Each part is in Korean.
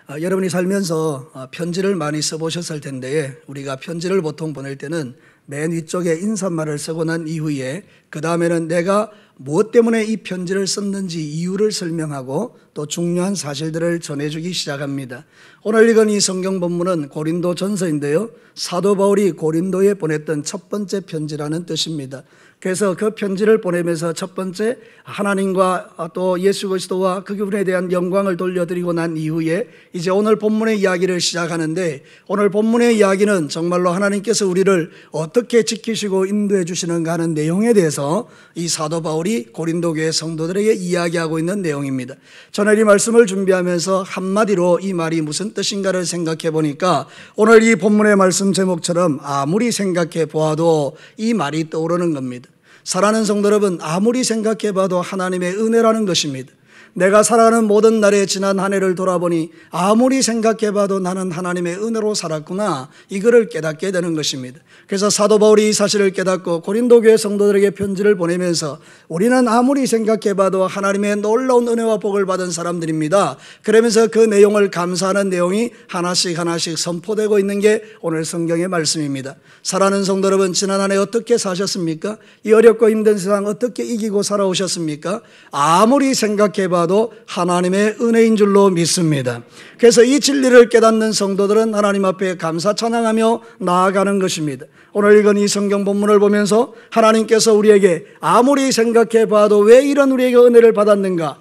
여러분이 살면서 편지를 많이 써보셨을 텐데 우리가 편지를 보통 보낼 때는 맨 위쪽에 인사말을 쓰고 난 이후에 그 다음에는 내가 무엇 때문에 이 편지를 썼는지 이유를 설명하고 또 중요한 사실들을 전해주기 시작합니다. 오늘 읽은 이 성경 본문은 고린도 전서인데요, 사도 바울이 고린도에 보냈던 첫 번째 편지라는 뜻입니다. 그래서 그 편지를 보내면서 첫 번째 하나님과 또 예수 그리스도와 그분에 대한 영광을 돌려드리고 난 이후에 이제 오늘 본문의 이야기를 시작하는데, 오늘 본문의 이야기는 정말로 하나님께서 우리를 어떻게 지키시고 인도해 주시는가 하는 내용에 대해서 이 사도 바울이 고린도 교회 성도들에게 이야기하고 있는 내용입니다. 저는 이 말씀을 준비하면서 한마디로 이 말이 무슨 뜻인가를 생각해 보니까 오늘 이 본문의 말씀 제목처럼 아무리 생각해 보아도 이 말이 떠오르는 겁니다. 사랑하는 성도 여러분, 아무리 생각해 봐도 하나님의 은혜라는 것입니다. 내가 살아가는 모든 날의 지난 한 해를 돌아보니 아무리 생각해 봐도 나는 하나님의 은혜로 살았구나, 이거를 깨닫게 되는 것입니다. 그래서 사도 바울이 이 사실을 깨닫고 고린도 교회 성도들에게 편지를 보내면서 우리는 아무리 생각해 봐도 하나님의 놀라운 은혜와 복을 받은 사람들입니다, 그러면서 그 내용을 감사하는 내용이 하나씩 하나씩 선포되고 있는 게 오늘 성경의 말씀입니다. 사랑하는 성도 여러분, 지난 한 해 어떻게 사셨습니까? 이 어렵고 힘든 세상 어떻게 이기고 살아오셨습니까? 아무리 생각해 봐도 하나님의 은혜인 줄로 믿습니다. 그래서 이 진리를 깨닫는 성도들은 하나님 앞에 감사 찬양하며 나아가는 것입니다. 오늘 읽은 이 성경 본문을 보면서 하나님께서 우리에게 아무리 생각해 봐도 왜 이런 우리에게 은혜를 받았는가,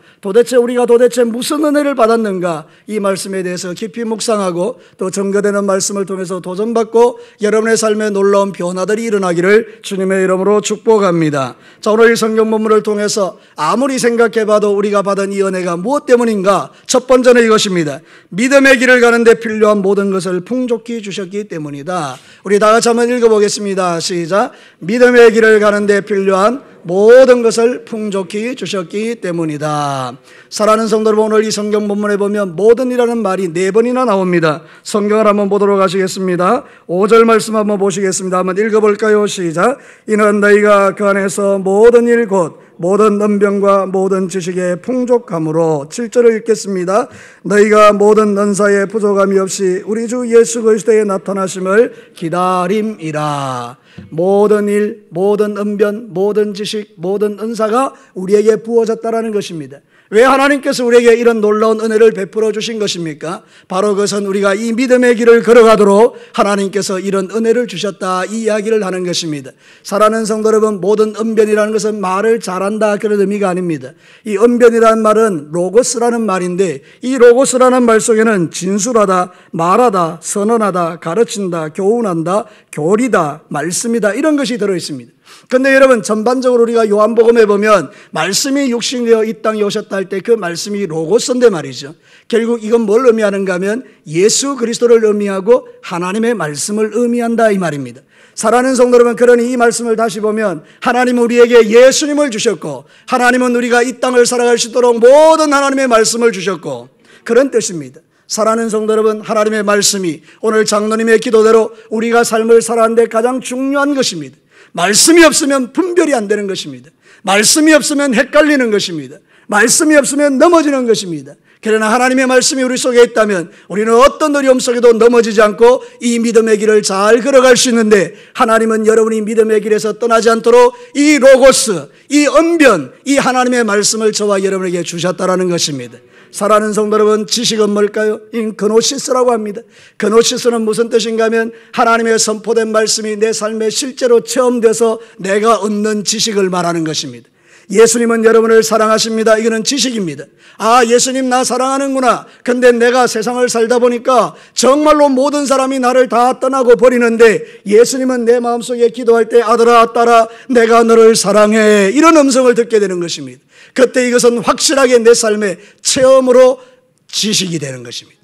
우리가 도대체 무슨 은혜를 받았는가, 이 말씀에 대해서 깊이 묵상하고 또 증거되는 말씀을 통해서 도전받고 여러분의 삶에 놀라운 변화들이 일어나기를 주님의 이름으로 축복합니다. 자, 오늘 이 성경 본문을 통해서 아무리 생각해 봐도 우리가 받은 이 은혜가 무엇 때문인가? 첫 번째는 이것입니다. 믿음의 길을 가는데 필요한 모든 것을 풍족히 주셨기 때문이다. 우리 다 같이 한번 읽어보겠습니다. 시작. 믿음의 길을 가는데 필요한 모든 것을 풍족히 주셨기 때문이다. 사랑하는 성도 여러분, 오늘 이 성경 본문에 보면 모든이라는 말이 4번이나 나옵니다. 성경을 한번 보도록 하시겠습니다. 5절 말씀 한번 보시겠습니다. 한번 읽어볼까요? 시작. 이는 너희가 그 안에서 모든 일 곧 모든 은병과 모든 지식의 풍족함으로, 7절을 읽겠습니다. 너희가 모든 은사에 부족함이 없이 우리 주 예수 그리스도의 나타나심을 기다림이라. 모든 일, 모든 은변, 모든 지식, 모든 은사가 우리에게 부어졌다라는 것입니다. 왜 하나님께서 우리에게 이런 놀라운 은혜를 베풀어 주신 것입니까? 바로 그것은 우리가 이 믿음의 길을 걸어가도록 하나님께서 이런 은혜를 주셨다, 이 이야기를 하는 것입니다. 사랑하는 성도 여러분, 모든 은변이라는 것은 말을 잘한다, 그런 의미가 아닙니다. 이 은변이라는 말은 로고스라는 말인데, 이 로고스라는 말 속에는 진술하다, 말하다, 선언하다, 가르친다, 교훈한다, 교리다, 말씀이다, 이런 것이 들어있습니다. 그런데 여러분, 전반적으로 우리가 요한복음에 보면 말씀이 육신이 되어 이 땅에 오셨다 할 때 그 말씀이 로고스인데 말이죠. 결국 이건 뭘 의미하는가 하면 예수 그리스도를 의미하고 하나님의 말씀을 의미한다, 이 말입니다. 사랑하는 성도 여러분, 그러니 이 말씀을 다시 보면 하나님은 우리에게 예수님을 주셨고, 하나님은 우리가 이 땅을 살아갈 수 있도록 모든 하나님의 말씀을 주셨고, 그런 뜻입니다. 사랑하는 성도 여러분, 하나님의 말씀이 오늘 장로님의 기도대로 우리가 삶을 살아가는데 가장 중요한 것입니다. 말씀이 없으면 분별이 안 되는 것입니다. 말씀이 없으면 헷갈리는 것입니다. 말씀이 없으면 넘어지는 것입니다. 그러나 하나님의 말씀이 우리 속에 있다면 우리는 어떤 어려움 속에도 넘어지지 않고 이 믿음의 길을 잘 걸어갈 수 있는데, 하나님은 여러분이 믿음의 길에서 떠나지 않도록 이 로고스, 이 언변, 이 하나님의 말씀을 저와 여러분에게 주셨다라는 것입니다. 사랑하는 성도 여러분, 지식은 뭘까요? 그노시스라고 합니다. 그노시스는 무슨 뜻인가 하면 하나님의 선포된 말씀이 내 삶에 실제로 체험돼서 내가 얻는 지식을 말하는 것입니다. 예수님은 여러분을 사랑하십니다. 이거는 지식입니다. 아, 예수님 나 사랑하는구나. 근데 내가 세상을 살다 보니까 정말로 모든 사람이 나를 다 떠나고 버리는데 예수님은 내 마음속에 기도할 때 아들아, 딸아, 내가 너를 사랑해, 이런 음성을 듣게 되는 것입니다. 그때 이것은 확실하게 내 삶의 체험으로 지식이 되는 것입니다.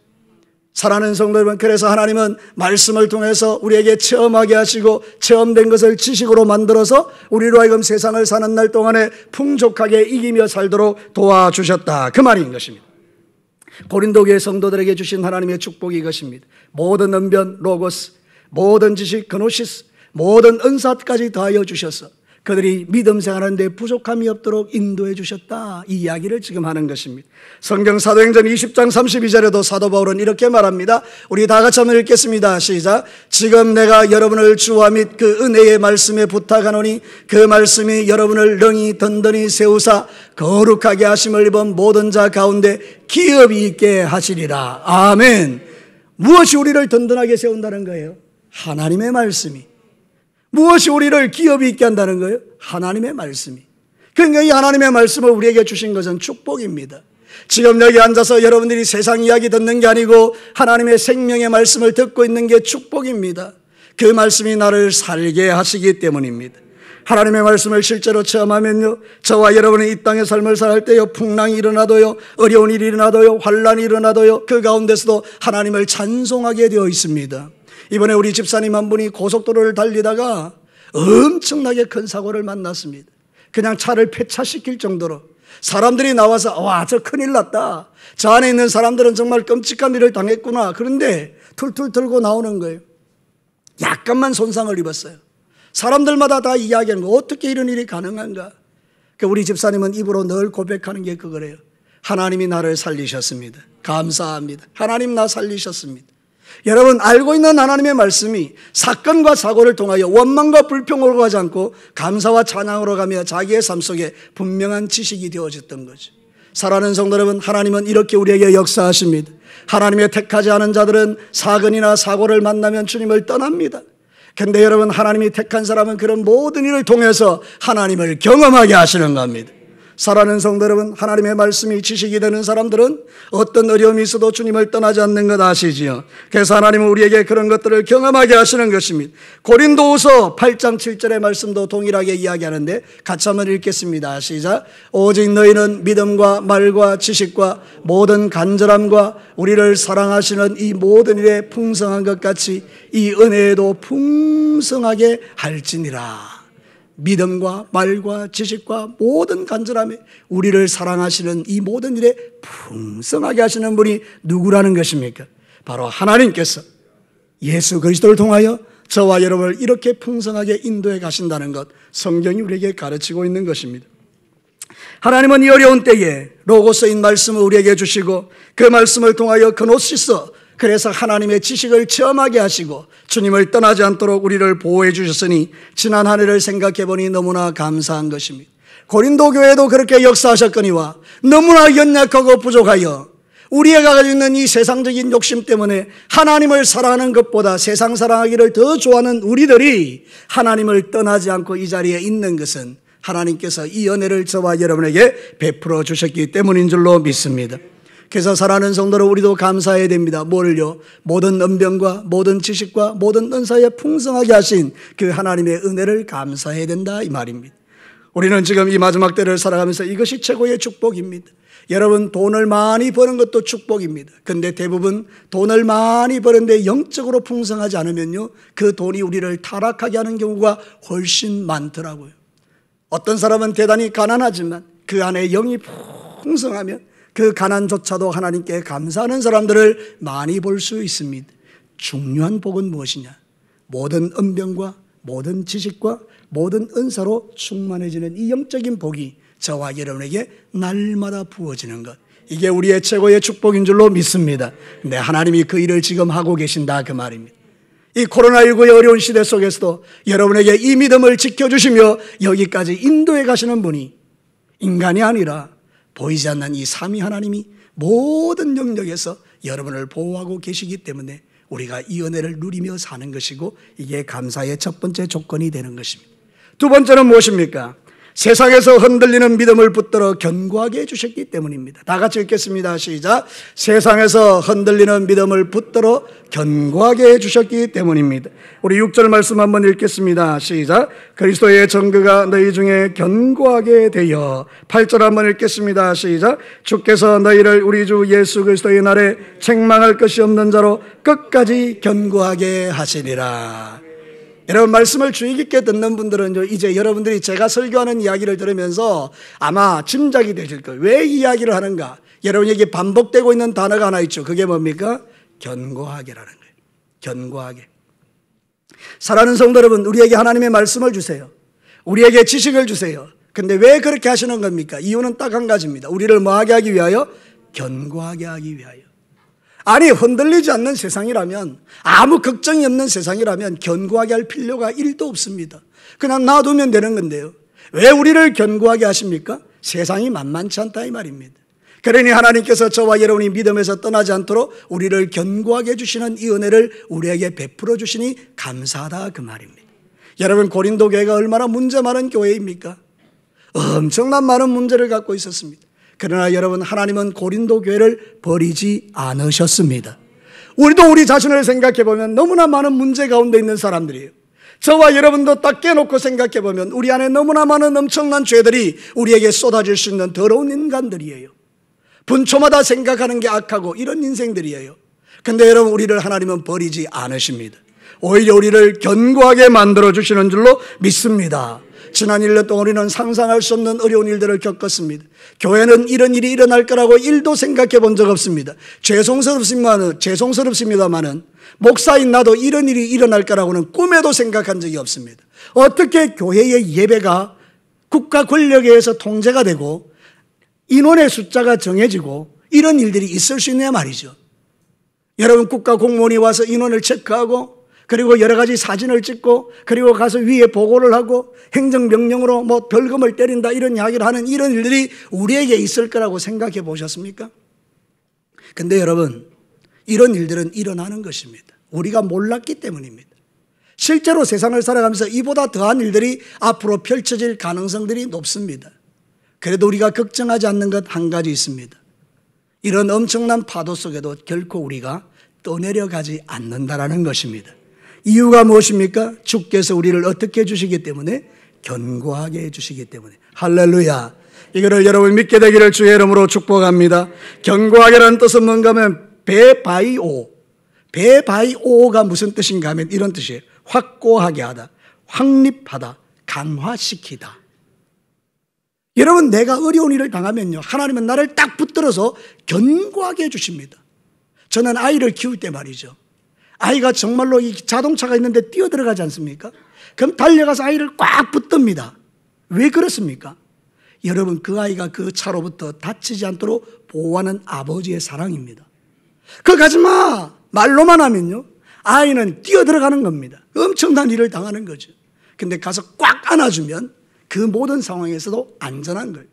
사랑하는 성도 여러분, 그래서 하나님은 말씀을 통해서 우리에게 체험하게 하시고 체험된 것을 지식으로 만들어서 우리로 하여금 세상을 사는 날 동안에 풍족하게 이기며 살도록 도와주셨다, 그 말인 것입니다. 고린도 교회 성도들에게 주신 하나님의 축복이 이것입니다. 모든 언변, 로고스, 모든 지식, 그노시스, 모든 은사까지 더하여 주셔서 그들이 믿음 생활하는데 부족함이 없도록 인도해 주셨다. 이 이야기를 지금 하는 것입니다. 성경 사도행전 20장 32절에도 사도 바울은 이렇게 말합니다. 우리 다 같이 한번 읽겠습니다. 시작. 지금 내가 여러분을 주와 및 그 은혜의 말씀에 부탁하노니 그 말씀이 여러분을 능히 든든히 세우사 거룩하게 하심을 입은 모든 자 가운데 기업이 있게 하시리라. 아멘. 무엇이 우리를 든든하게 세운다는 거예요? 하나님의 말씀이. 무엇이 우리를 기업이 있게 한다는 거예요? 하나님의 말씀이. 그러니까 이 하나님의 말씀을 우리에게 주신 것은 축복입니다. 지금 여기 앉아서 여러분들이 세상 이야기 듣는 게 아니고 하나님의 생명의 말씀을 듣고 있는 게 축복입니다. 그 말씀이 나를 살게 하시기 때문입니다. 하나님의 말씀을 실제로 체험하면요, 저와 여러분이 이 땅의 삶을 살 때요, 풍랑이 일어나도요, 어려운 일이 일어나도요, 환란이 일어나도요, 그 가운데서도 하나님을 찬송하게 되어 있습니다. 이번에 우리 집사님 한 분이 고속도로를 달리다가 엄청나게 큰 사고를 만났습니다. 그냥 차를 폐차시킬 정도로 사람들이 나와서 와, 저 큰일 났다. 저 안에 있는 사람들은 정말 끔찍한 일을 당했구나. 그런데 툴툴 들고 나오는 거예요. 약간만 손상을 입었어요. 사람들마다 다 이야기하는 거, 어떻게 이런 일이 가능한가? 우리 집사님은 입으로 늘 고백하는 게 그거래요. 하나님이 나를 살리셨습니다. 감사합니다. 하나님 나 살리셨습니다. 여러분, 알고 있는 하나님의 말씀이 사건과 사고를 통하여 원망과 불평으로 가지 않고 감사와 찬양으로 가며 자기의 삶 속에 분명한 지식이 되어졌던 거죠. 사랑하는 성도 여러분, 하나님은 이렇게 우리에게 역사하십니다. 하나님의 택하지 않은 자들은 사건이나 사고를 만나면 주님을 떠납니다. 그런데 여러분, 하나님이 택한 사람은 그런 모든 일을 통해서 하나님을 경험하게 하시는 겁니다. 사랑하는 성도 여러분, 하나님의 말씀이 지식이 되는 사람들은 어떤 어려움이 있어도 주님을 떠나지 않는 것 아시지요? 그래서 하나님은 우리에게 그런 것들을 경험하게 하시는 것입니다. 고린도후서 8장 7절의 말씀도 동일하게 이야기하는데 같이 한번 읽겠습니다. 시작. 오직 너희는 믿음과 말과 지식과 모든 간절함과 우리를 사랑하시는 이 모든 일에 풍성한 것 같이 이 은혜에도 풍성하게 할지니라. 믿음과 말과 지식과 모든 간절함에 우리를 사랑하시는 이 모든 일에 풍성하게 하시는 분이 누구라는 것입니까? 바로 하나님께서 예수 그리스도를 통하여 저와 여러분을 이렇게 풍성하게 인도해 가신다는 것, 성경이 우리에게 가르치고 있는 것입니다. 하나님은 이 어려운 때에 로고스인 말씀을 우리에게 주시고 그 말씀을 통하여 그노시스, 그래서 하나님의 지식을 체험하게 하시고 주님을 떠나지 않도록 우리를 보호해 주셨으니 지난 한 해를 생각해 보니 너무나 감사한 것입니다. 고린도 교회도 그렇게 역사하셨거니와 너무나 연약하고 부족하여 우리가 가지고 있는 이 세상적인 욕심 때문에 하나님을 사랑하는 것보다 세상 사랑하기를 더 좋아하는 우리들이 하나님을 떠나지 않고 이 자리에 있는 것은 하나님께서 이 은혜를 저와 여러분에게 베풀어 주셨기 때문인 줄로 믿습니다. 그래서 사랑하는 성도로 우리도 감사해야 됩니다. 뭘요? 모든 은병과 모든 지식과 모든 은사에 풍성하게 하신 그 하나님의 은혜를 감사해야 된다, 이 말입니다. 우리는 지금 이 마지막 때를 살아가면서 이것이 최고의 축복입니다. 여러분, 돈을 많이 버는 것도 축복입니다. 그런데 대부분 돈을 많이 버는데 영적으로 풍성하지 않으면요, 그 돈이 우리를 타락하게 하는 경우가 훨씬 많더라고요. 어떤 사람은 대단히 가난하지만 그 안에 영이 풍성하면 그 가난조차도 하나님께 감사하는 사람들을 많이 볼 수 있습니다. 중요한 복은 무엇이냐? 모든 은병과 모든 지식과 모든 은사로 충만해지는 이 영적인 복이 저와 여러분에게 날마다 부어지는 것, 이게 우리의 최고의 축복인 줄로 믿습니다. 근데 하나님이 그 일을 지금 하고 계신다, 그 말입니다. 이 코로나19의 어려운 시대 속에서도 여러분에게 이 믿음을 지켜주시며 여기까지 인도해 가시는 분이 인간이 아니라 보이지 않는 이 삼위 하나님이 모든 영역에서 여러분을 보호하고 계시기 때문에 우리가 이 은혜를 누리며 사는 것이고, 이게 감사의 첫 번째 조건이 되는 것입니다. 두 번째는 무엇입니까? 세상에서 흔들리는 믿음을 붙들어 견고하게 해주셨기 때문입니다. 다 같이 읽겠습니다. 시작. 세상에서 흔들리는 믿음을 붙들어 견고하게 해주셨기 때문입니다. 우리 6절 말씀 한번 읽겠습니다. 시작. 그리스도의 정교가 너희 중에 견고하게 되어. 8절 한번 읽겠습니다. 시작. 주께서 너희를 우리 주 예수 그리스도의 날에 책망할 것이 없는 자로 끝까지 견고하게 하시리라. 여러분, 말씀을 주의 깊게 듣는 분들은 이제 여러분들이 제가 설교하는 이야기를 들으면서 아마 짐작이 되실 거예요. 왜 이 이야기를 하는가? 여러분에게 반복되고 있는 단어가 하나 있죠. 그게 뭡니까? 견고하게라는 거예요. 견고하게. 사랑하는 성도 여러분, 우리에게 하나님의 말씀을 주세요. 우리에게 지식을 주세요. 근데 왜 그렇게 하시는 겁니까? 이유는 딱 한 가지입니다. 우리를 뭐하게 하기 위하여? 견고하게 하기 위하여. 아니, 흔들리지 않는 세상이라면, 아무 걱정이 없는 세상이라면 견고하게 할 필요가 1도 없습니다. 그냥 놔두면 되는 건데요. 왜 우리를 견고하게 하십니까? 세상이 만만치 않다 이 말입니다. 그러니 하나님께서 저와 여러분이 믿음에서 떠나지 않도록 우리를 견고하게 해주시는 이 은혜를 우리에게 베풀어 주시니 감사하다 그 말입니다. 여러분, 고린도 교회가 얼마나 문제 많은 교회입니까? 엄청난 많은 문제를 갖고 있었습니다. 그러나 여러분, 하나님은 고린도 교회를 버리지 않으셨습니다. 우리도 우리 자신을 생각해 보면 너무나 많은 문제 가운데 있는 사람들이에요. 저와 여러분도 딱 깨놓고 생각해 보면 우리 안에 너무나 많은 엄청난 죄들이 우리에게 쏟아질 수 있는 더러운 인간들이에요. 분초마다 생각하는 게 악하고 이런 인생들이에요. 근데 여러분, 우리를 하나님은 버리지 않으십니다. 오히려 우리를 견고하게 만들어주시는 줄로 믿습니다. 지난 1년 동안 우리는 상상할 수 없는 어려운 일들을 겪었습니다. 교회는 이런 일이 일어날 거라고 1도 생각해 본 적 없습니다. 죄송스럽습니다만은 목사인 나도 이런 일이 일어날 거라고는 꿈에도 생각한 적이 없습니다. 어떻게 교회의 예배가 국가 권력에 의해서 통제가 되고 인원의 숫자가 정해지고 이런 일들이 있을 수 있냐 말이죠. 여러분, 국가 공무원이 와서 인원을 체크하고 그리고 여러 가지 사진을 찍고 그리고 가서 위에 보고를 하고 행정명령으로 뭐 벌금을 때린다 이런 이야기를 하는 이런 일들이 우리에게 있을 거라고 생각해 보셨습니까? 근데 여러분, 이런 일들은 일어나는 것입니다. 우리가 몰랐기 때문입니다. 실제로 세상을 살아가면서 이보다 더한 일들이 앞으로 펼쳐질 가능성들이 높습니다. 그래도 우리가 걱정하지 않는 것 한 가지 있습니다. 이런 엄청난 파도 속에도 결코 우리가 떠내려가지 않는다라는 것입니다. 이유가 무엇입니까? 주께서 우리를 어떻게 해주시기 때문에? 견고하게 해주시기 때문에. 할렐루야. 이거를 여러분 믿게 되기를 주의 이름으로 축복합니다. 견고하게라는 뜻은 뭔가 하면 배바이오가 무슨 뜻인가 하면 이런 뜻이에요. 확고하게 하다, 확립하다, 강화시키다. 여러분, 내가 어려운 일을 당하면요, 하나님은 나를 딱 붙들어서 견고하게 해주십니다. 저는 아이를 키울 때 말이죠, 아이가 정말로 이 자동차가 있는데 뛰어들어가지 않습니까? 그럼 달려가서 아이를 꽉 붙듭니다. 왜 그렇습니까? 여러분, 그 아이가 그 차로부터 다치지 않도록 보호하는 아버지의 사랑입니다. 그거 가지마 말로만 하면요, 아이는 뛰어들어가는 겁니다. 엄청난 일을 당하는 거죠. 근데 가서 꽉 안아주면 그 모든 상황에서도 안전한 거예요.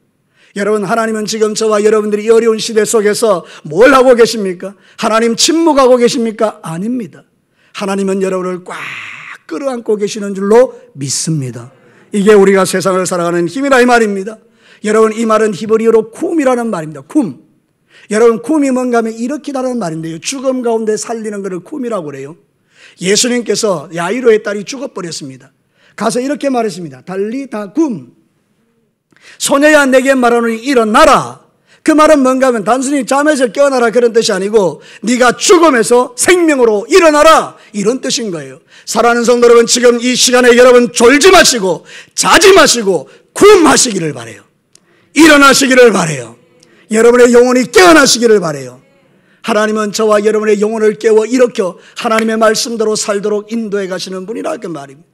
여러분, 하나님은 지금 저와 여러분들이 이 어려운 시대 속에서 뭘 하고 계십니까? 하나님 침묵하고 계십니까? 아닙니다. 하나님은 여러분을 꽉 끌어안고 계시는 줄로 믿습니다. 이게 우리가 세상을 살아가는 힘이라 이 말입니다. 여러분, 이 말은 히브리어로 쿰이라는 말입니다. 쿰. 여러분, 쿰이 뭔가 하면 일으키다라는 말인데요, 죽음 가운데 살리는 것을 쿰이라고 그래요. 예수님께서 야이로의 딸이 죽어버렸습니다. 가서 이렇게 말했습니다. 달리다 쿰, 소녀야 내게 말하노니 일어나라. 그 말은 뭔가 하면 단순히 잠에서 깨어나라 그런 뜻이 아니고 네가 죽음에서 생명으로 일어나라 이런 뜻인 거예요. 사랑하는 성도 여러분, 지금 이 시간에 여러분 졸지 마시고 자지 마시고 쿰하시기를 바라요. 일어나시기를 바라요. 여러분의 영혼이 깨어나시기를 바라요. 하나님은 저와 여러분의 영혼을 깨워 일으켜 하나님의 말씀대로 살도록 인도해 가시는 분이라 그 말입니다.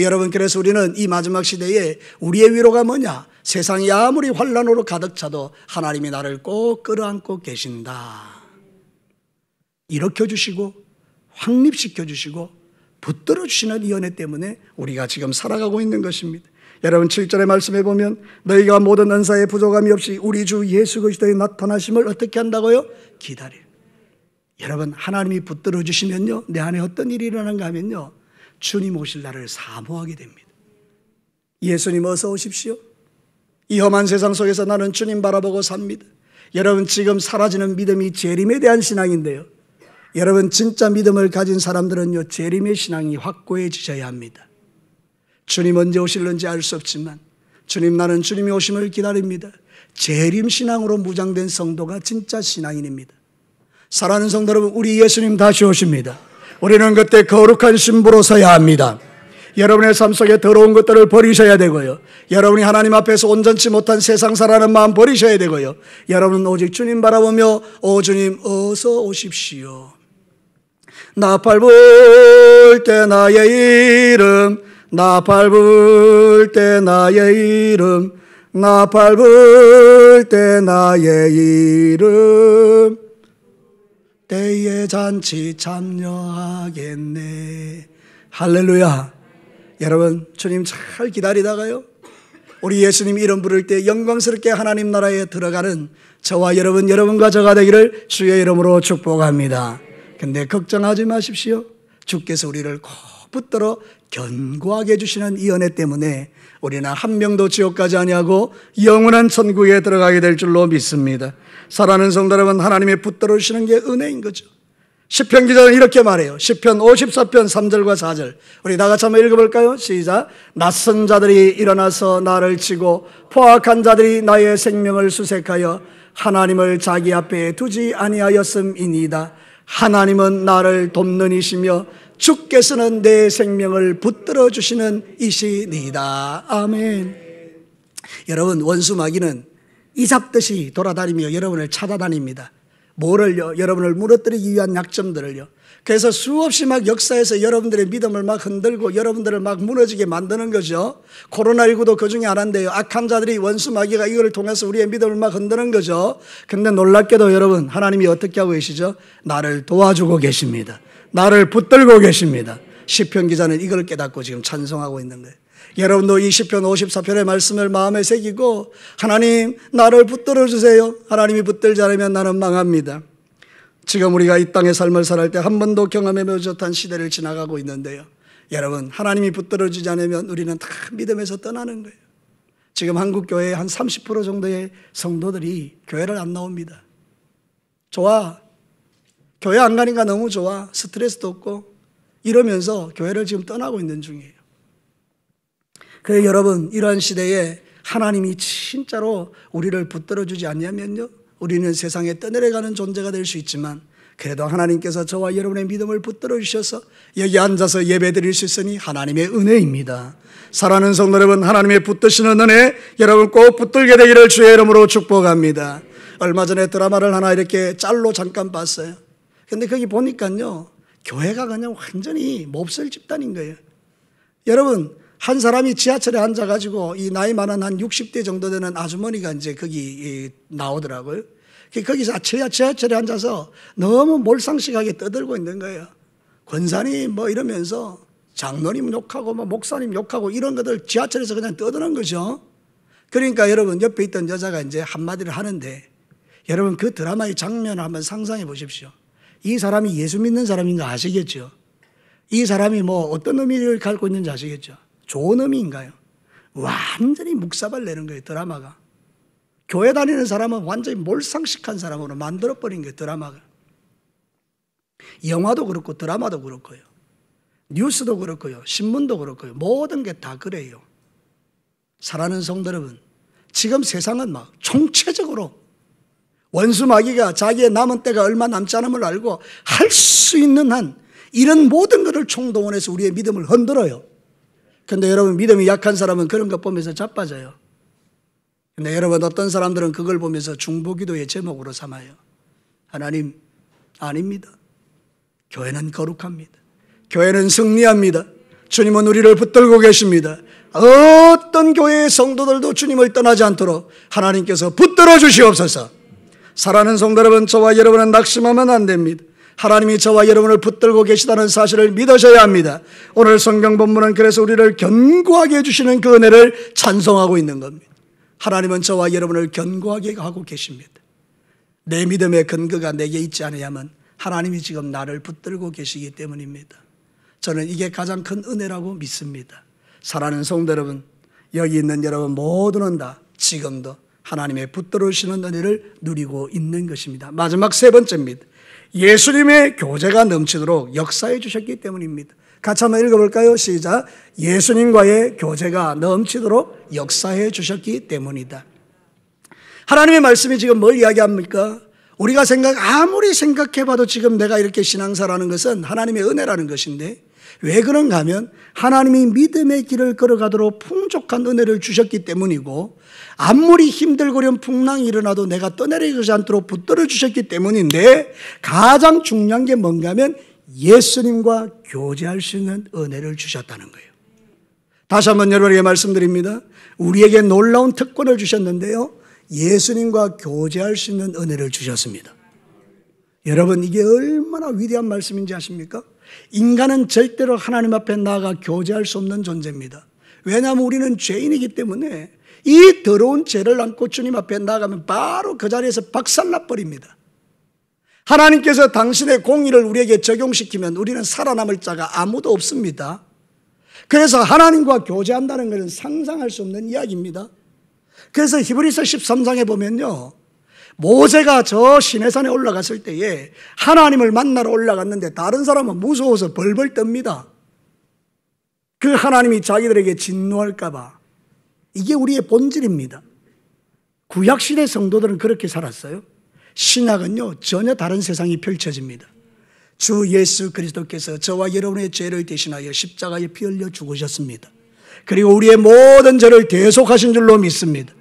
여러분, 그래서 우리는 이 마지막 시대에 우리의 위로가 뭐냐? 세상이 아무리 환난으로 가득 차도 하나님이 나를 꼭 끌어안고 계신다. 일으켜주시고 확립시켜주시고 붙들어주시는 이 은혜 때문에 우리가 지금 살아가고 있는 것입니다. 여러분, 7절의 말씀에 보면 너희가 모든 은사에 부족함이 없이 우리 주 예수 그리스도의 나타나심을 어떻게 한다고요? 기다려. 여러분, 하나님이 붙들어주시면요, 내 안에 어떤 일이 일어나는가 하면요, 주님 오실 날을 사모하게 됩니다. 예수님 어서 오십시오. 이 험한 세상 속에서 나는 주님 바라보고 삽니다. 여러분, 지금 사라지는 믿음이 재림에 대한 신앙인데요, 여러분, 진짜 믿음을 가진 사람들은요, 재림의 신앙이 확고해지셔야 합니다. 주님 언제 오실는지 알 수 없지만 주님, 나는 주님이 오심을 기다립니다. 재림 신앙으로 무장된 성도가 진짜 신앙인입니다. 사랑하는 성도 여러분, 우리 예수님 다시 오십니다. 우리는 그때 거룩한 신부로 서야 합니다. 여러분의 삶 속에 더러운 것들을 버리셔야 되고요, 여러분이 하나님 앞에서 온전치 못한 세상사라는 마음 버리셔야 되고요, 여러분은 오직 주님 바라보며 오 주님 어서 오십시오. 나팔 불 때 나의 이름 나 밟을 때 나의 이름, 나 밟을 때 나의 이름, 때에 잔치 참여하겠네. 할렐루야. 여러분, 주님 잘 기다리다가요, 우리 예수님 이름 부를 때 영광스럽게 하나님 나라에 들어가는 저와 여러분, 여러분과 저가 되기를 주의 이름으로 축복합니다. 근데 걱정하지 마십시오. 주께서 우리를 꼭 붙들어 견고하게 해주시는 이 은혜 때문에 우리는 한 명도 지옥 가지 아니하고 영원한 천국에 들어가게 될 줄로 믿습니다. 사랑하는 성도 여러분, 하나님이 붙들어 주시는 게 은혜인 거죠. 시편 기자는 이렇게 말해요. 시편 54편 3절과 4절 우리 다 같이 한번 읽어볼까요? 시작. 낯선 자들이 일어나서 나를 치고 포악한 자들이 나의 생명을 수색하여 하나님을 자기 앞에 두지 아니하였음이니이다. 하나님은 나를 돕는 이시며 주께서는 내 생명을 붙들어 주시는 이시니이다. 아멘. 여러분, 원수 마귀는 이잡듯이 돌아다니며 여러분을 찾아다닙니다. 뭐를요? 여러분을 무너뜨리기 위한 약점들을요. 그래서 수없이 막 역사에서 여러분들의 믿음을 막 흔들고 여러분들을 막 무너지게 만드는 거죠. 코로나19도 그 중에 하나인데요. 악한 자들이, 원수 마귀가 이거를 통해서 우리의 믿음을 막 흔드는 거죠. 근데 놀랍게도 여러분, 하나님이 어떻게 하고 계시죠? 나를 도와주고 계십니다. 나를 붙들고 계십니다. 시편 기자는 이걸 깨닫고 지금 찬송하고 있는 거예요. 여러분도 이 시편 54편의 말씀을 마음에 새기고, 하나님 나를 붙들어 주세요. 하나님이 붙들지 않으면 나는 망합니다. 지금 우리가 이 땅의 삶을 살할 때 한 번도 경험해보지 못한 시대를 지나가고 있는데요, 여러분, 하나님이 붙들어 주지 않으면 우리는 다 믿음에서 떠나는 거예요. 지금 한국 교회의 한 30% 정도의 성도들이 교회를 안 나옵니다. 좋아, 교회 안 가니까 너무 좋아, 스트레스도 없고 이러면서 교회를 지금 떠나고 있는 중이에요. 그래서 여러분, 이러한 시대에 하나님이 진짜로 우리를 붙들어 주지 않냐면요, 우리는 세상에 떠내려가는 존재가 될 수 있지만, 그래도 하나님께서 저와 여러분의 믿음을 붙들어 주셔서 여기 앉아서 예배 드릴 수 있으니 하나님의 은혜입니다. 사랑하는 성도 여러분, 하나님의 붙드시는 은혜 여러분 꼭 붙들게 되기를 주의 이름으로 축복합니다. 얼마 전에 드라마를 하나 이렇게 짤로 잠깐 봤어요. 근데 거기 보니까요, 교회가 그냥 완전히 몹쓸 집단인 거예요. 여러분, 한 사람이 지하철에 앉아가지고 이 나이 많은 한 60대 정도 되는 아주머니가 이제 거기 나오더라고요. 거기서 지하철에 앉아서 너무 몰상식하게 떠들고 있는 거예요. 권사님 뭐 이러면서 장로님 욕하고 뭐 목사님 욕하고 이런 것들 지하철에서 그냥 떠드는 거죠. 그러니까 여러분, 옆에 있던 여자가 이제 한마디를 하는데, 여러분 그 드라마의 장면을 한번 상상해 보십시오. 이 사람이 예수 믿는 사람인 거 아시겠죠? 이 사람이 뭐 어떤 의미를 갖고 있는지 아시겠죠? 좋은 의미인가요? 완전히 묵사발 내는 거예요, 드라마가. 교회 다니는 사람은 완전히 몰상식한 사람으로 만들어버린 거예요, 드라마가. 영화도 그렇고 드라마도 그렇고요, 뉴스도 그렇고요, 신문도 그렇고요, 모든 게 다 그래요. 사랑하는 성도 여러분, 지금 세상은 막 총체적으로 원수 마귀가 자기의 남은 때가 얼마 남지 않음을 알고 할 수 있는 한 이런 모든 것을 총동원해서 우리의 믿음을 흔들어요. 근데 여러분, 믿음이 약한 사람은 그런 것 보면서 자빠져요. 근데 여러분, 어떤 사람들은 그걸 보면서 중보기도의 제목으로 삼아요. 하나님, 아닙니다. 교회는 거룩합니다. 교회는 승리합니다. 주님은 우리를 붙들고 계십니다. 어떤 교회의 성도들도 주님을 떠나지 않도록 하나님께서 붙들어 주시옵소서. 사랑하는 성도 여러분, 저와 여러분은 낙심하면 안 됩니다. 하나님이 저와 여러분을 붙들고 계시다는 사실을 믿으셔야 합니다. 오늘 성경 본문은 그래서 우리를 견고하게 해주시는 그 은혜를 찬송하고 있는 겁니다. 하나님은 저와 여러분을 견고하게 하고 계십니다. 내 믿음의 근거가 내게 있지 않으면 하나님이 지금 나를 붙들고 계시기 때문입니다. 저는 이게 가장 큰 은혜라고 믿습니다. 사랑하는 성도 여러분, 여기 있는 여러분 모두는 다 지금도 하나님의 붙들으시는 은혜를 누리고 있는 것입니다. 마지막 세 번째입니다. 예수님의 교제가 넘치도록 역사해 주셨기 때문입니다. 같이 한번 읽어볼까요? 시작. 예수님과의 교제가 넘치도록 역사해 주셨기 때문이다. 하나님의 말씀이 지금 뭘 이야기합니까? 우리가 아무리 생각해봐도 지금 내가 이렇게 신앙사라는 것은 하나님의 은혜라는 것인데, 왜 그런가 하면 하나님이 믿음의 길을 걸어가도록 풍족한 은혜를 주셨기 때문이고, 아무리 힘들고 어려운 풍랑이 일어나도 내가 떠내려가지 않도록 붙들어 주셨기 때문인데, 가장 중요한 게 뭔가 하면 예수님과 교제할 수 있는 은혜를 주셨다는 거예요. 다시 한번 여러분에게 말씀드립니다. 우리에게 놀라운 특권을 주셨는데요, 예수님과 교제할 수 있는 은혜를 주셨습니다. 여러분, 이게 얼마나 위대한 말씀인지 아십니까? 인간은 절대로 하나님 앞에 나아가 교제할 수 없는 존재입니다. 왜냐하면 우리는 죄인이기 때문에 이 더러운 죄를 안고 주님 앞에 나아가면 바로 그 자리에서 박살나버립니다. 하나님께서 당신의 공의를 우리에게 적용시키면 우리는 살아남을 자가 아무도 없습니다. 그래서 하나님과 교제한다는 것은 상상할 수 없는 이야기입니다. 그래서 히브리서 13장에 보면요, 모세가 저 시내산에 올라갔을 때에 하나님을 만나러 올라갔는데 다른 사람은 무서워서 벌벌 떱니다. 그 하나님이 자기들에게 진노할까 봐. 이게 우리의 본질입니다. 구약시대 성도들은 그렇게 살았어요. 신약은요, 전혀 다른 세상이 펼쳐집니다. 주 예수 그리스도께서 저와 여러분의 죄를 대신하여 십자가에 피 흘려 죽으셨습니다. 그리고 우리의 모든 죄를 대속하신 줄로 믿습니다.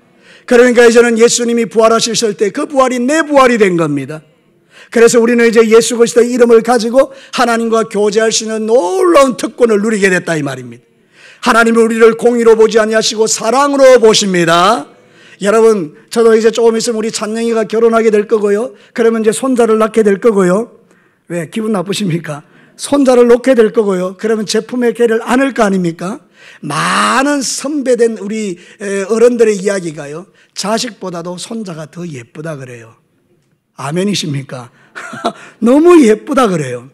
그러니까 이제는 예수님이 부활하셨을 때 그 부활이 내 부활이 된 겁니다. 그래서 우리는 이제 예수 그리스도의 이름을 가지고 하나님과 교제할 수 있는 놀라운 특권을 누리게 됐다 이 말입니다. 하나님은 우리를 공의로 보지 아니하시고 사랑으로 보십니다. 여러분, 저도 이제 조금 있으면 우리 찬영이가 결혼하게 될 거고요. 그러면 이제 손자를 낳게 될 거고요. 왜 기분 나쁘십니까? 손자를 놓게 될 거고요. 그러면 제품의 개를 안을 거 아닙니까? 많은 선배된 우리 어른들의 이야기가요, 자식보다도 손자가 더 예쁘다 그래요. 아멘이십니까? 너무 예쁘다 그래요.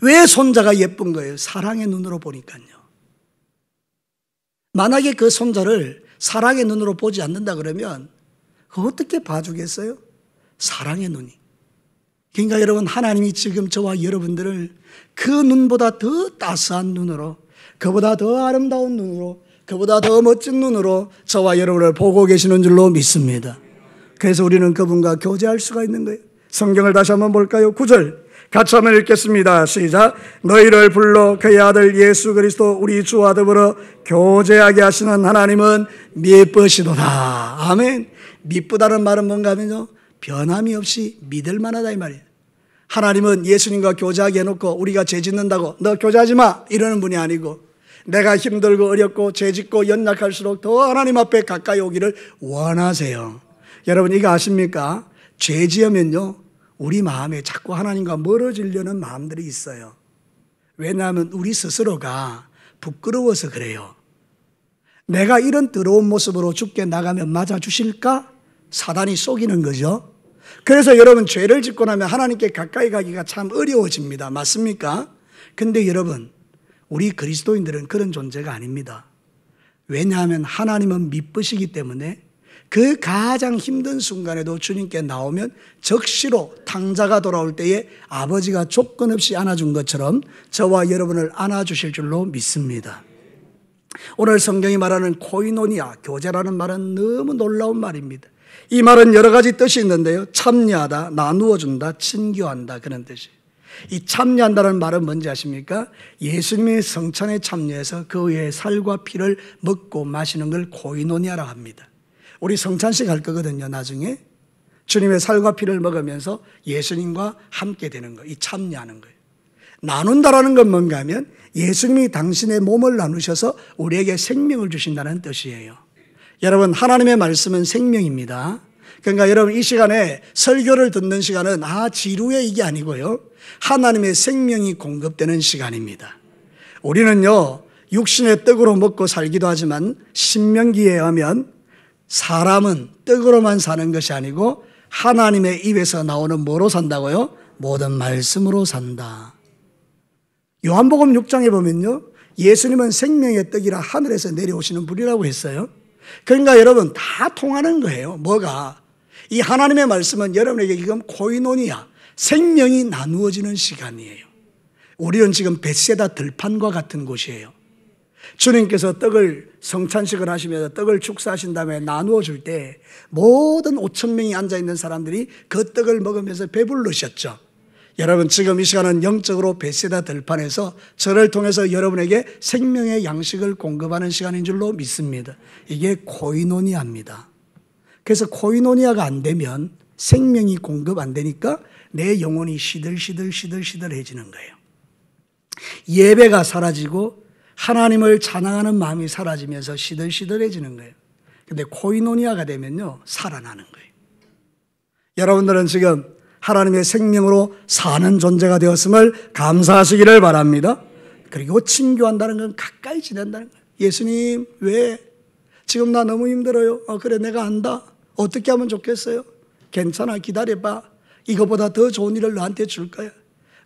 왜 손자가 예쁜 거예요? 사랑의 눈으로 보니까요. 만약에 그 손자를 사랑의 눈으로 보지 않는다 그러면 어떻게 봐주겠어요? 사랑의 눈이. 그러니까 여러분, 하나님이 지금 저와 여러분들을 그 눈보다 더 따스한 눈으로, 그보다 더 아름다운 눈으로, 그보다 더 멋진 눈으로 저와 여러분을 보고 계시는 줄로 믿습니다. 그래서 우리는 그분과 교제할 수가 있는 거예요. 성경을 다시 한번 볼까요? 9절 같이 한번 읽겠습니다. 시작. 너희를 불러 그의 아들 예수 그리스도 우리 주와 더불어 교제하게 하시는 하나님은 미쁘시도다. 아멘. 미쁘다는 말은 뭔가 하면요, 변함이 없이 믿을 만하다 이 말이에요. 하나님은 예수님과 교제하게 해놓고 우리가 죄 짓는다고 너 교제하지 마 이러는 분이 아니고, 내가 힘들고 어렵고 죄 짓고 연약할수록 더 하나님 앞에 가까이 오기를 원하세요. 여러분, 이거 아십니까? 죄 지으면요, 우리 마음에 자꾸 하나님과 멀어지려는 마음들이 있어요. 왜냐하면 우리 스스로가 부끄러워서 그래요. 내가 이런 더러운 모습으로 죽게 나가면 맞아주실까? 사단이 속이는 거죠. 그래서 여러분, 죄를 짓고 나면 하나님께 가까이 가기가 참 어려워집니다. 맞습니까? 근데 여러분, 우리 그리스도인들은 그런 존재가 아닙니다. 왜냐하면 하나님은 미쁘시기 때문에 그 가장 힘든 순간에도 주님께 나오면 적시로 탕자가 돌아올 때에 아버지가 조건 없이 안아준 것처럼 저와 여러분을 안아주실 줄로 믿습니다. 오늘 성경이 말하는 코이노니아, 교제라는 말은 너무 놀라운 말입니다. 이 말은 여러 가지 뜻이 있는데요, 참여하다, 나누어준다, 친교한다, 그런 뜻이에요. 이 참여한다는 말은 뭔지 아십니까? 예수님의 성찬에 참여해서 그의 살과 피를 먹고 마시는 걸 코이노니아라고 합니다. 우리 성찬식 할 거거든요, 나중에. 주님의 살과 피를 먹으면서 예수님과 함께 되는 거, 이 참여하는 거예요. 나눈다라는 건 뭔가 하면 예수님이 당신의 몸을 나누셔서 우리에게 생명을 주신다는 뜻이에요. 여러분, 하나님의 말씀은 생명입니다. 그러니까 여러분, 이 시간에 설교를 듣는 시간은 지루해 이게 아니고요, 하나님의 생명이 공급되는 시간입니다. 우리는요, 육신의 떡으로 먹고 살기도 하지만 신명기에 하면 사람은 떡으로만 사는 것이 아니고 하나님의 입에서 나오는 뭐로 산다고요? 모든 말씀으로 산다. 요한복음 6장에 보면요, 예수님은 생명의 떡이라 하늘에서 내려오시는 분이라고 했어요. 그러니까 여러분, 다 통하는 거예요. 뭐가? 이 하나님의 말씀은 여러분에게 지금 코이노니아, 생명이 나누어지는 시간이에요. 우리는 지금 벳세다 들판과 같은 곳이에요. 주님께서 떡을 성찬식을 하시면서 떡을 축사하신 다음에 나누어 줄 때 모든 5,000명이 앉아있는 사람들이 그 떡을 먹으면서 배부르셨죠. 여러분, 지금 이 시간은 영적으로 벳세다 들판에서 저를 통해서 여러분에게 생명의 양식을 공급하는 시간인 줄로 믿습니다. 이게 코이노니아입니다. 그래서 코이노니아가 안 되면, 생명이 공급 안 되니까 내 영혼이 시들시들해지는 거예요. 예배가 사라지고 하나님을 찬양하는 마음이 사라지면서 시들시들해지는 거예요. 근데 코이노니아가 되면요, 살아나는 거예요. 여러분들은 지금 하나님의 생명으로 사는 존재가 되었음을 감사하시기를 바랍니다. 그리고 친교한다는 건 가까이 지낸다는 거예요. 예수님, 왜? 지금 나 너무 힘들어요. 그래, 내가 안다. 어떻게 하면 좋겠어요? 괜찮아, 기다려봐. 이거보다 더 좋은 일을 너한테 줄 거야.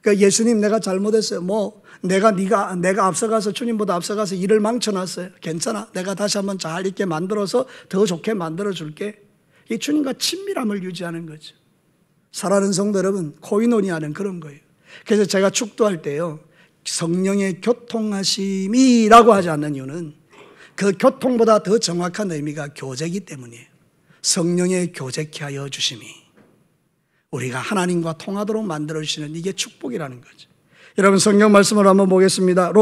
그러니까 예수님, 내가 잘못했어요. 내가 앞서가서, 주님보다 앞서가서 일을 망쳐놨어요. 괜찮아. 내가 다시 한번 잘 있게 만들어서 더 좋게 만들어줄게. 이 주님과 친밀함을 유지하는 거죠. 사랑하는 성도 여러분, 코이노니아는 그런 거예요. 그래서 제가 축도할 때요, 성령의 교통하심이라고 하지 않는 이유는 그 교통보다 더 정확한 의미가 교제이기 때문이에요. 성령의 교제케 하여 주심이 우리가 하나님과 통하도록 만들어주시는 이게 축복이라는 거죠. 여러분 성경 말씀을 한번 보겠습니다.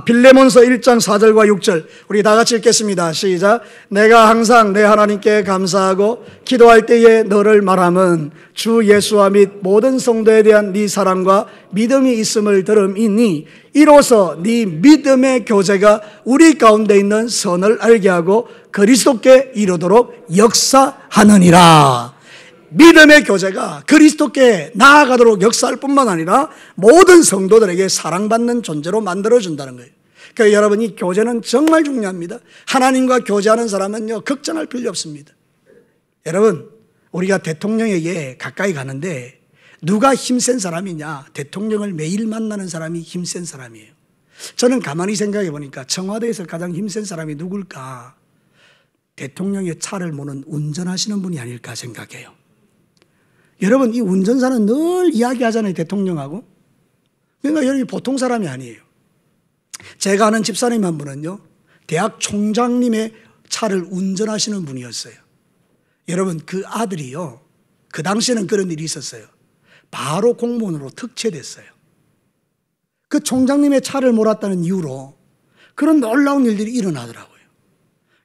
빌레몬서 1장 4절과 6절 우리 다 같이 읽겠습니다. 시작. 내가 항상 내 하나님께 감사하고 기도할 때에 너를 말함은 주 예수와 및 모든 성도에 대한 네 사랑과 믿음이 있음을 들음이니 이로써 네 믿음의 교제가 우리 가운데 있는 선을 알게 하고 그리스도께 이르도록 역사하느니라. 믿음의 교제가 그리스도께 나아가도록 역사할 뿐만 아니라 모든 성도들에게 사랑받는 존재로 만들어준다는 거예요. 그러니까 여러분, 이 교제는 정말 중요합니다. 하나님과 교제하는 사람은요, 걱정할 필요 없습니다. 여러분, 우리가 대통령에게 가까이 가는데 누가 힘센 사람이냐? 대통령을 매일 만나는 사람이 힘센 사람이에요. 저는 가만히 생각해 보니까 청와대에서 가장 힘센 사람이 누굴까? 대통령의 차를 모는 운전하시는 분이 아닐까 생각해요. 여러분, 이 운전사는 늘 이야기하잖아요, 대통령하고. 그러니까 여러분이 보통 사람이 아니에요. 제가 아는 집사님 한 분은요, 대학 총장님의 차를 운전하시는 분이었어요. 여러분, 그 아들이요, 그 당시에는 그런 일이 있었어요. 바로 공무원으로 특채됐어요. 그 총장님의 차를 몰았다는 이유로 그런 놀라운 일들이 일어나더라고요.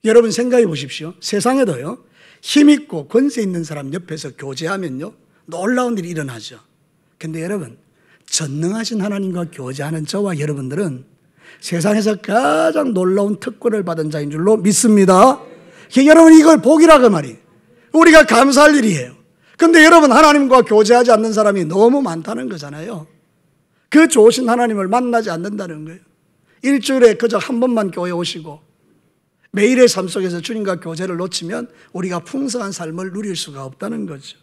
여러분 생각해 보십시오. 세상에도요, 힘있고 권세 있는 사람 옆에서 교제하면요, 놀라운 일이 일어나죠. 근데 여러분, 전능하신 하나님과 교제하는 저와 여러분들은 세상에서 가장 놀라운 특권을 받은 자인 줄로 믿습니다. 여러분, 이걸 복이라고 말이에요. 우리가 감사할 일이에요. 근데 여러분, 하나님과 교제하지 않는 사람이 너무 많다는 거잖아요. 그 좋으신 하나님을 만나지 않는다는 거예요. 일주일에 그저 한 번만 교회 오시고 매일의 삶 속에서 주님과 교제를 놓치면 우리가 풍성한 삶을 누릴 수가 없다는 거죠.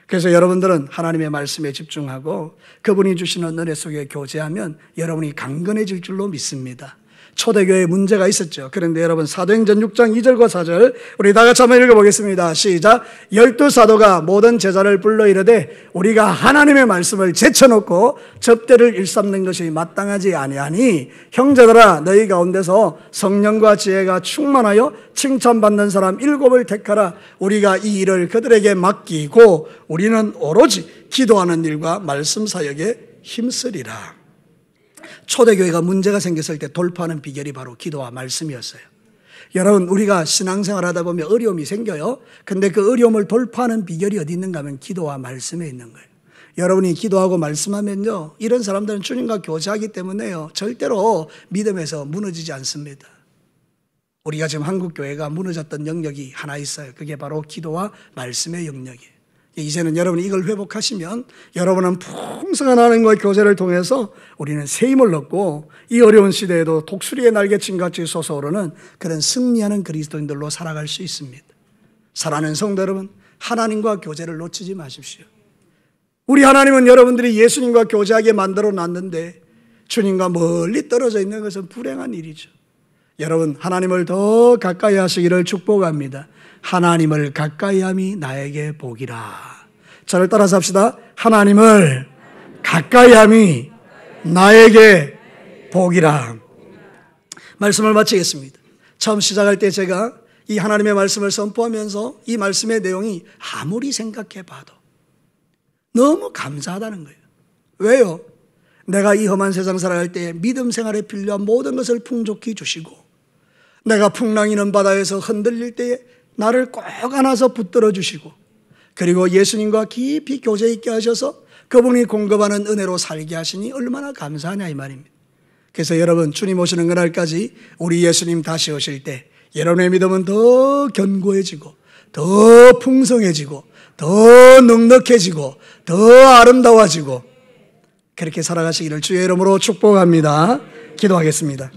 그래서 여러분들은 하나님의 말씀에 집중하고 그분이 주시는 은혜 속에 교제하면 여러분이 강건해질 줄로 믿습니다. 초대교회에 문제가 있었죠. 그런데 여러분 사도행전 6장 2절과 4절 우리 다 같이 한번 읽어보겠습니다. 시작. 12사도가 모든 제자를 불러 이르되 우리가 하나님의 말씀을 제쳐놓고 접대를 일삼는 것이 마땅하지 아니하니 형제들아 너희 가운데서 성령과 지혜가 충만하여 칭찬받는 사람 7을 택하라. 우리가 이 일을 그들에게 맡기고 우리는 오로지 기도하는 일과 말씀 사역에 힘쓰리라. 초대교회가 문제가 생겼을 때 돌파하는 비결이 바로 기도와 말씀이었어요. 여러분, 우리가 신앙생활 하다 보면 어려움이 생겨요. 근데 그 어려움을 돌파하는 비결이 어디 있는가 하면 기도와 말씀에 있는 거예요. 여러분이 기도하고 말씀하면요, 이런 사람들은 주님과 교제하기 때문에요, 절대로 믿음에서 무너지지 않습니다. 우리가 지금 한국교회가 무너졌던 영역이 하나 있어요. 그게 바로 기도와 말씀의 영역이에요. 이제는 여러분이 이걸 회복하시면 여러분은 풍성한 하나님과의 교제를 통해서 우리는 새 힘을 얻고 이 어려운 시대에도 독수리의 날개침같이 솟아오르는 그런 승리하는 그리스도인들로 살아갈 수 있습니다. 사랑하는 성도 여러분, 하나님과 교제를 놓치지 마십시오. 우리 하나님은 여러분들이 예수님과 교제하게 만들어 놨는데 주님과 멀리 떨어져 있는 것은 불행한 일이죠. 여러분, 하나님을 더 가까이 하시기를 축복합니다. 하나님을 가까이함이 나에게 복이라. 저를 따라서 합시다. 하나님을 가까이함이 나에게 복이라. 말씀을 마치겠습니다. 처음 시작할 때 제가 이 하나님의 말씀을 선포하면서 이 말씀의 내용이 아무리 생각해 봐도 너무 감사하다는 거예요. 왜요? 내가 이 험한 세상 살아갈 때 믿음 생활에 필요한 모든 것을 풍족히 주시고 내가 풍랑이는 바다에서 흔들릴 때에 나를 꼭 안아서 붙들어 주시고 그리고 예수님과 깊이 교제 있게 하셔서 그분이 공급하는 은혜로 살게 하시니 얼마나 감사하냐 이 말입니다. 그래서 여러분 주님 오시는 그날까지 우리 예수님 다시 오실 때 여러분의 믿음은 더 견고해지고 더 풍성해지고 더 넉넉해지고 더 아름다워지고 그렇게 살아가시기를 주의 이름으로 축복합니다. 기도하겠습니다.